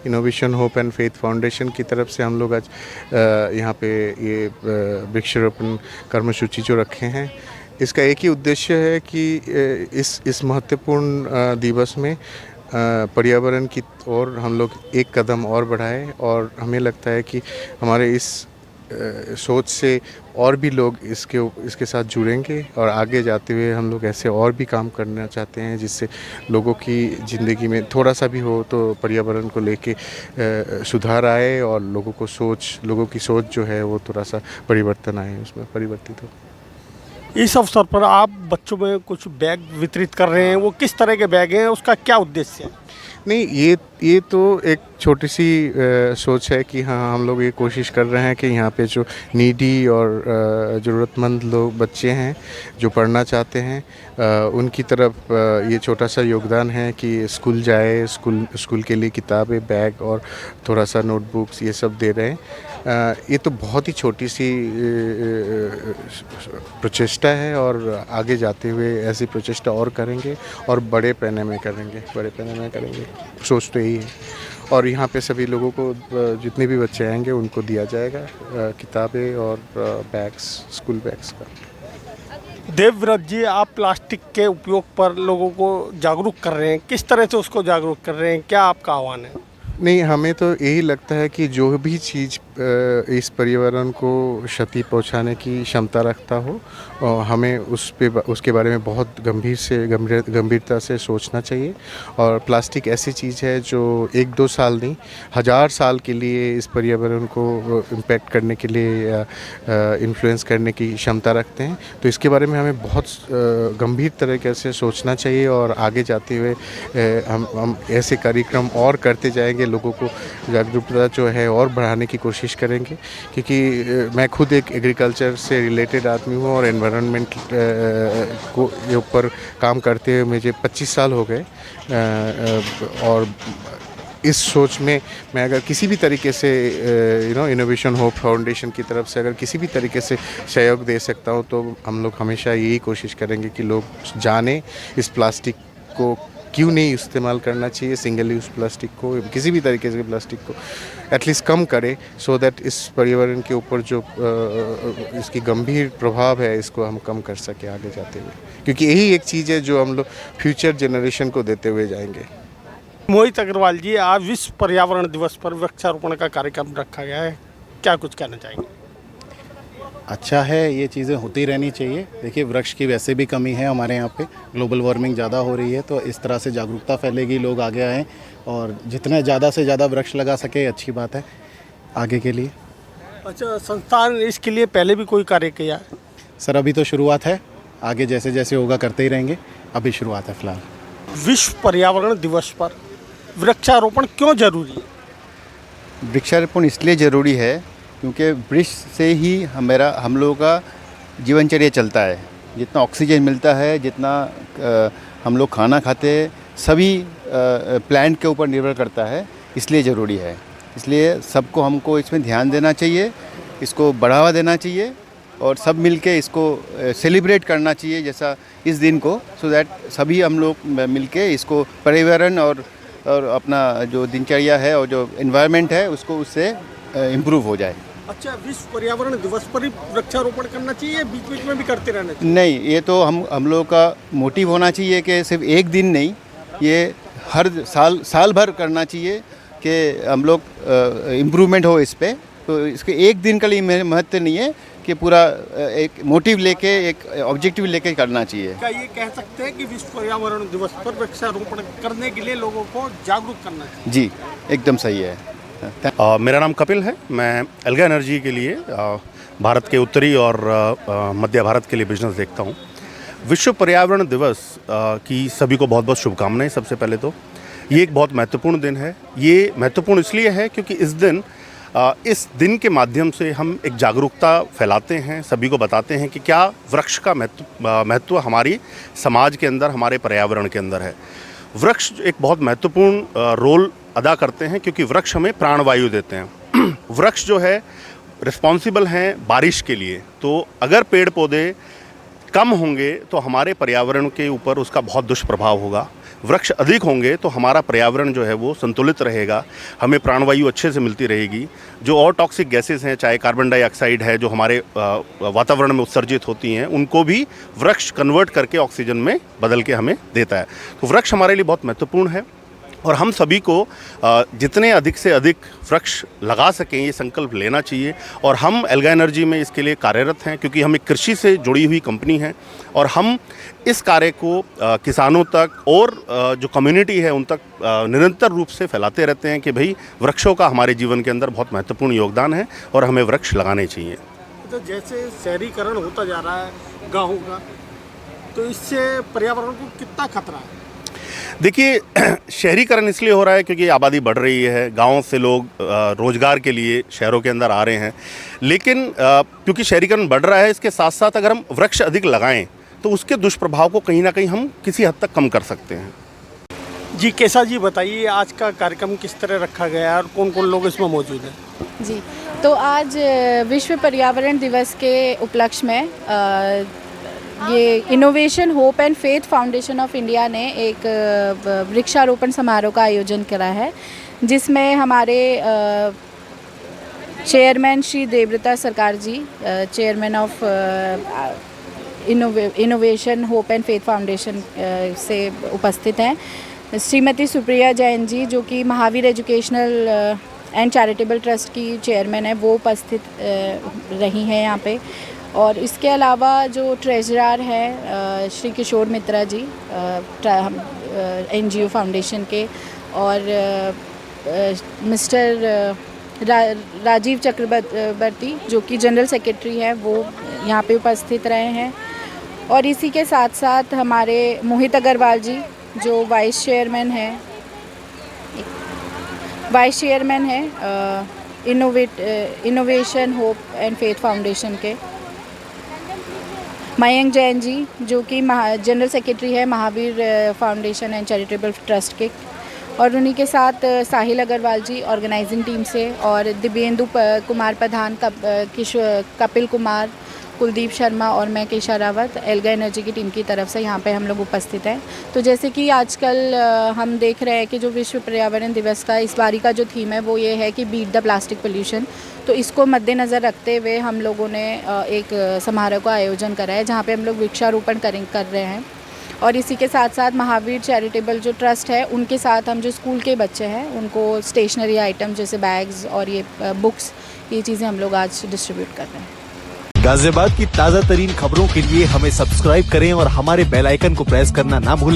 Innovation hope and faith foundation की तरफ से हम लोग आज यहाँ पे ये वृक्षारोपण कर्मसूची जो रखे हैं, इसका एक ही उद्देश्य है कि इस महत्वपूर्ण दिवस में पर्यावरण की ओर हम लोग एक कदम और बढ़ाएं। और हमें लगता है कि हमारे इस सोच से और भी लोग इसके साथ जुड़ेंगे और आगे जाते हुए हम लोग ऐसे और भी काम करना चाहते हैं जिससे लोगों की ज़िंदगी में थोड़ा सा भी हो तो पर्यावरण को लेके सुधार आए और लोगों की सोच जो है वो थोड़ा सा परिवर्तन आए, उसमें परिवर्तित हो। इस अवसर पर आप बच्चों में कुछ बैग वितरित कर रहे हैं, वो किस तरह के बैग हैं, उसका क्या उद्देश्य है? नहीं, ये तो एक छोटी सी सोच है कि हाँ, हम लोग ये कोशिश कर रहे हैं कि यहाँ पे जो नीडी और ज़रूरतमंद लोग बच्चे हैं जो पढ़ना चाहते हैं उनकी तरफ ये छोटा सा योगदान है कि स्कूल जाए, स्कूल के लिए किताबें, बैग और थोड़ा सा नोटबुक्स ये सब दे रहे हैं। ये तो बहुत ही छोटी सी प्रचेष्टा है और आगे जाते हुए ऐसी प्रचेष्टा और करेंगे और बड़े पैमाने में करेंगे। सोच तो यही है। और यहाँ पे सभी लोगों को जितने भी बच्चे आएंगे उनको दिया जाएगा किताबें और बैग्स, स्कूल बैग्स का। देवव्रत जी, आप प्लास्टिक के उपयोग पर लोगों को जागरूक कर रहे हैं, किस तरह से उसको जागरूक कर रहे हैं, क्या आपका आह्वान है? नहीं, हमें तो यही लगता है कि जो भी चीज़ इस पर्यावरण को क्षति पहुंचाने की क्षमता रखता हो हमें उसके बारे में बहुत गंभीरता से सोचना चाहिए। और प्लास्टिक ऐसी चीज़ है जो 1-2 साल नहीं, 1000 साल के लिए इस पर्यावरण को इम्पैक्ट करने के लिए इन्फ्लुएंस करने की क्षमता रखते हैं। तो इसके बारे में हमें बहुत गंभीर तरीके से सोचना चाहिए और आगे जाते हुए हम ऐसे कार्यक्रम और करते जाएंगे, लोगों को जागरूकता जो है और बढ़ाने की कोशिश करेंगे। क्योंकि मैं खुद एक एग्रीकल्चर से रिलेटेड आदमी हूँ और एनवायरनमेंट को ये ऊपर काम करते हुए मुझे 25 साल हो गए। और इस सोच में मैं अगर किसी भी तरीके से इनोवेशन होप फाउंडेशन की तरफ से अगर किसी भी तरीके से सहयोग दे सकता हूँ तो हम लोग हमेशा यही कोशिश करेंगे कि लोग जानें इस प्लास्टिक को क्यों नहीं इस्तेमाल करना चाहिए, सिंगल यूज़ प्लास्टिक को, किसी भी तरीके से प्लास्टिक को एटलीस्ट कम करें, सो दैट इस पर्यावरण के ऊपर जो इसकी गंभीर प्रभाव है इसको हम कम कर सकें आगे जाते हुए। क्योंकि यही एक चीज़ है जो हम लोग फ्यूचर जनरेशन को देते हुए जाएंगे। मोहित अग्रवाल जी, आज विश्व पर्यावरण दिवस पर वृक्षारोपण का कार्यक्रम रखा गया है, क्या कुछ कहना चाहेंगे? अच्छा है, ये चीज़ें होती रहनी चाहिए। देखिए, वृक्ष की वैसे भी कमी है हमारे यहाँ पे, ग्लोबल वार्मिंग ज़्यादा हो रही है, तो इस तरह से जागरूकता फैलेगी, लोग आगे आएँ और जितने ज़्यादा से ज़्यादा वृक्ष लगा सके अच्छी बात है आगे के लिए। अच्छा, संस्थान इसके लिए पहले भी कोई कार्य किया है? सर, अभी तो शुरुआत है, आगे जैसे जैसे होगा करते ही रहेंगे, अभी शुरुआत है फ़िलहाल। विश्व पर्यावरण दिवस पर वृक्षारोपण क्यों जरूरी है? वृक्षारोपण इसलिए ज़रूरी है क्योंकि वृक्ष से ही हम लोगों का जीवनचर्या चलता है। जितना ऑक्सीजन मिलता है, जितना हम लोग खाना खाते हैं, सभी प्लांट के ऊपर निर्भर करता है, इसलिए ज़रूरी है। इसलिए सबको हमको इसमें ध्यान देना चाहिए, इसको बढ़ावा देना चाहिए और सब मिलके इसको सेलिब्रेट करना चाहिए जैसा इस दिन को, सो दैट सभी हम लोग मिलके इसको पर्यावरण और अपना जो दिनचर्या है और जो एनवायरनमेंट है उसको उससे इम्प्रूव हो जाए। अच्छा, विश्व पर्यावरण दिवस पर ही वृक्षारोपण करना चाहिए, बीच बीच में भी करते रहना चाहिए? नहीं, ये तो हम लोगों का मोटिव होना चाहिए कि सिर्फ एक दिन नहीं, ये हर साल भर करना चाहिए कि हम लोग इम्प्रूवमेंट हो इस पे। तो इसके एक दिन का लिए महत्व नहीं है कि पूरा एक मोटिव लेके, एक ऑब्जेक्टिव लेके करना चाहिए। क्या ये कह सकते हैं कि विश्व पर्यावरण दिवस पर वृक्षारोपण करने के लिए लोगों को जागरूक करना चाहिए? जी, एकदम सही है। मेरा नाम कपिल है। मैं एल्गा एनर्जी के लिए भारत के उत्तरी और मध्य भारत के लिए बिजनेस देखता हूँ। विश्व पर्यावरण दिवस की सभी को बहुत बहुत शुभकामनाएं। सबसे पहले तो ये एक बहुत महत्वपूर्ण दिन है। ये महत्वपूर्ण इसलिए है क्योंकि इस दिन के माध्यम से हम एक जागरूकता फैलाते हैं, सभी को बताते हैं कि क्या वृक्ष का महत्व हमारी समाज के अंदर, हमारे पर्यावरण के अंदर है। वृक्ष एक बहुत महत्वपूर्ण रोल अदा करते हैं क्योंकि वृक्ष हमें प्राणवायु देते हैं। वृक्ष जो है रिस्पॉन्सिबल हैं बारिश के लिए। तो अगर पेड़ पौधे कम होंगे तो हमारे पर्यावरण के ऊपर उसका बहुत दुष्प्रभाव होगा। वृक्ष अधिक होंगे तो हमारा पर्यावरण जो है वो संतुलित रहेगा, हमें प्राणवायु अच्छे से मिलती रहेगी। जो और टॉक्सिक गैसेस हैं, चाहे कार्बन डाइऑक्साइड है जो हमारे वातावरण में उत्सर्जित होती हैं, उनको भी वृक्ष कन्वर्ट करके ऑक्सीजन में बदल के हमें देता है। तो वृक्ष हमारे लिए बहुत महत्वपूर्ण है और हम सभी को जितने अधिक से अधिक वृक्ष लगा सकें ये संकल्प लेना चाहिए। और हम एल्गा एनर्जी में इसके लिए कार्यरत हैं, क्योंकि हम एक कृषि से जुड़ी हुई कंपनी हैं और हम इस कार्य को किसानों तक और जो कम्युनिटी है उन तक निरंतर रूप से फैलाते रहते हैं कि भाई वृक्षों का हमारे जीवन के अंदर बहुत महत्वपूर्ण योगदान है और हमें वृक्ष लगाने चाहिए। तो जैसे शहरीकरण होता जा रहा है गाँव का, तो इससे पर्यावरण को कितना खतरा है? देखिए, शहरीकरण इसलिए हो रहा है क्योंकि आबादी बढ़ रही है, गाँव से लोग रोज़गार के लिए शहरों के अंदर आ रहे हैं। लेकिन क्योंकि शहरीकरण बढ़ रहा है, इसके साथ साथ अगर हम वृक्ष अधिक लगाएं तो उसके दुष्प्रभाव को कहीं ना कहीं हम किसी हद तक कम कर सकते हैं। जी केसा जी, बताइए आज का कार्यक्रम किस तरह रखा गया है और कौन कौन लोग इसमें मौजूद हैं? जी, तो आज विश्व पर्यावरण दिवस के उपलक्ष्य में ये innovation hope and faith foundation of India ने एक वृक्षारोपण समारोह का आयोजन करा है, जिसमें हमारे chairman Shri Devavrata Sarkar ji, chairman of innovation hope and faith foundation से उपस्थित हैं। श्रीमती सुप्रिया जैन जी, जो कि Mahavir educational and charitable trust की चेयरमैन है, वो उपस्थित रही हैं यहाँ पे। और इसके अलावा जो ट्रेजरर है श्री किशोर मित्रा जी NGO फाउंडेशन के, और मिस्टर राजीव चक्रवर्ती जो कि जनरल सेक्रेटरी है, वो यहाँ पे उपस्थित रहे हैं। और इसी के साथ साथ हमारे मोहित अग्रवाल जी जो वाइस चेयरमैन है innovation hope and faith foundation के, मयंक जैन जी जो कि जनरल सेक्रेटरी है Mahavir foundation and charitable trust के, और उन्हीं के साथ साहिल अग्रवाल जी ऑर्गेनाइजिंग टीम से, और दिव्येंदु कुमार प्रधान, कपिल कुमार, कुलदीप शर्मा और मैं केशा रावत एल्गा एनर्जी की टीम की तरफ से यहाँ पे हम लोग उपस्थित हैं। तो जैसे कि आजकल हम देख रहे हैं कि जो विश्व पर्यावरण दिवस का इस बारी का जो थीम है वो ये है कि बीट द प्लास्टिक पोल्यूशन। तो इसको मद्देनज़र रखते हुए हम लोगों ने एक समारोह का आयोजन करा है, जहाँ पे हम लोग वृक्षारोपण कर रहे हैं। और इसी के साथ साथ महावीर चैरिटेबल जो ट्रस्ट है, उनके साथ हम जो स्कूल के बच्चे हैं उनको स्टेशनरी आइटम जैसे बैग्स और ये बुक्स, ये चीज़ें हम लोग आज डिस्ट्रीब्यूट कर रहे हैं। गाजियाबाद की ताज़ा तरीन खबरों के लिए हमें सब्सक्राइब करें और हमारे बेल आइकन को प्रेस करना ना भूलें।